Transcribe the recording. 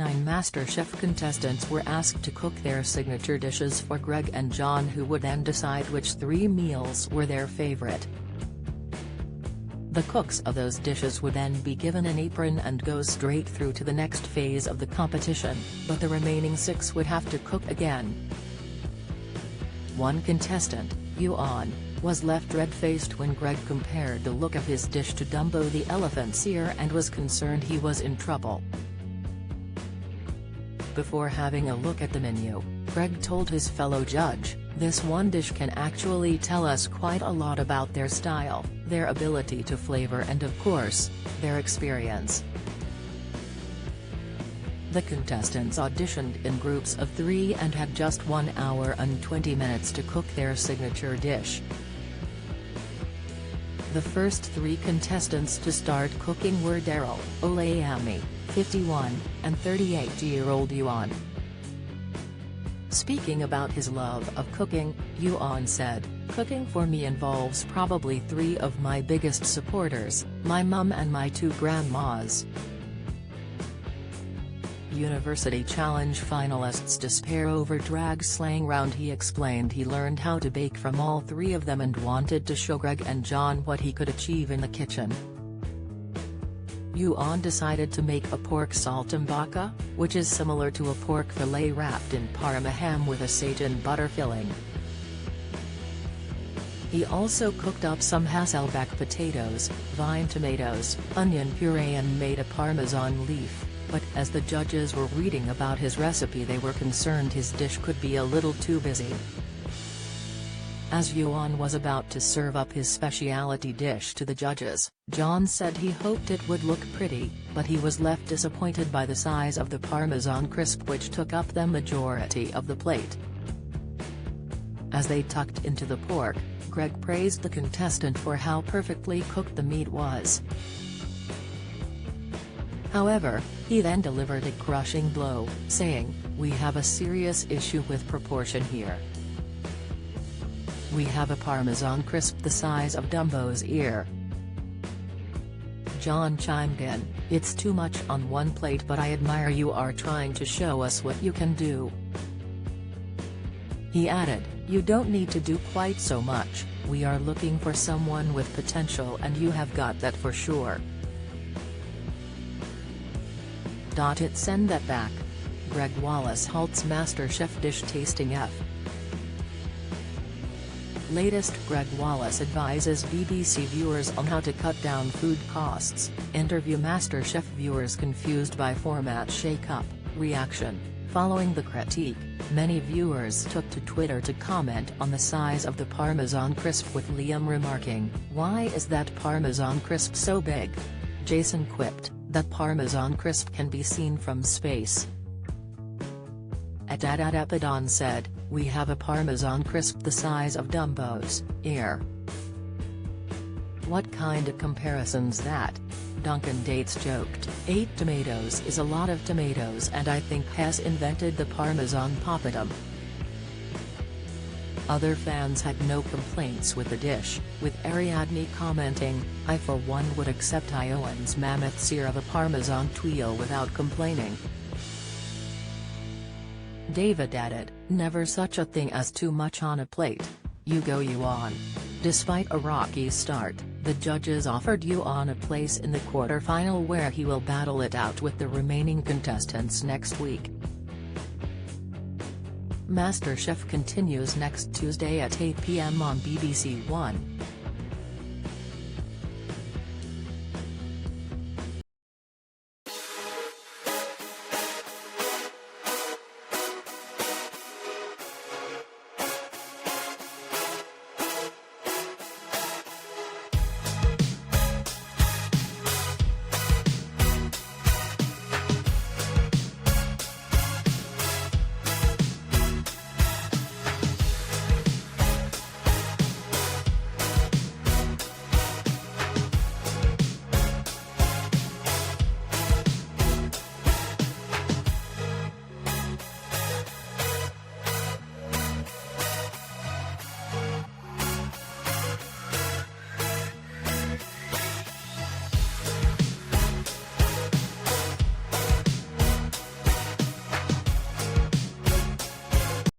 9 MasterChef contestants were asked to cook their signature dishes for Greg and John, who would then decide which 3 meals were their favorite. The cooks of those dishes would then be given an apron and go straight through to the next phase of the competition, but the remaining 6 would have to cook again. One contestant, Yuan, was left red-faced when Greg compared the look of his dish to Dumbo the elephant's ear and was concerned he was in trouble. Before having a look at the menu, Greg told his fellow judge, "This one dish can actually tell us quite a lot about their style, their ability to flavor and of course, their experience." The contestants auditioned in groups of 3 and had just 1 hour and 20 minutes to cook their signature dish. The first 3 contestants to start cooking were Daryl, Olayami, 51, and 38-year-old Yuan. Speaking about his love of cooking, Yuan said, "Cooking for me involves probably 3 of my biggest supporters, my mum and my 2 grandmas." University Challenge finalists despair over drag slang round. He explained he learned how to bake from all 3 of them and wanted to show Greg and John what he could achieve in the kitchen. Yuan decided to make a pork saltimbocca, which is similar to a pork fillet wrapped in parma ham with a sage and butter filling. He also cooked up some Hasselback potatoes, vine tomatoes, onion puree and made a parmesan leaf, but as the judges were reading about his recipe they were concerned his dish could be a little too busy. As Yuan was about to serve up his specialty dish to the judges, John said he hoped it would look pretty, but he was left disappointed by the size of the Parmesan crisp, which took up the majority of the plate. As they tucked into the pork, Greg praised the contestant for how perfectly cooked the meat was. However, he then delivered a crushing blow, saying, "We have a serious issue with proportion here. We have a Parmesan crisp the size of Dumbo's ear." John chimed in, "It's too much on one plate, but I admire you are trying to show us what you can do." He added, "You don't need to do quite so much, we are looking for someone with potential and you have got that for sure." It send that back. Greg Wallace halts MasterChef dish tasting F. Latest, Greg Wallace advises BBC viewers on how to cut down food costs. Interview MasterChef viewers confused by format shake-up. Reaction: following the critique, many viewers took to Twitter to comment on the size of the Parmesan crisp, with Liam remarking, "Why is that Parmesan crisp so big?" Jason quipped, "That Parmesan crisp can be seen from space." Epidon said, "We have a Parmesan crisp the size of Dumbo's ear." "What kind of comparison's that?" Duncan Dates joked, "8 tomatoes is a lot of tomatoes and I think has invented the Parmesan poppadom." Other fans had no complaints with the dish, with Ariadne commenting, "I for one would accept Ioan's mammoth sear of a Parmesan tuile without complaining." David added, "Never such a thing as too much on a plate. You go Yuan." Despite a rocky start, the judges offered Yuan a place in the quarterfinal where he will battle it out with the remaining contestants next week. MasterChef continues next Tuesday at 8 p.m. on BBC One.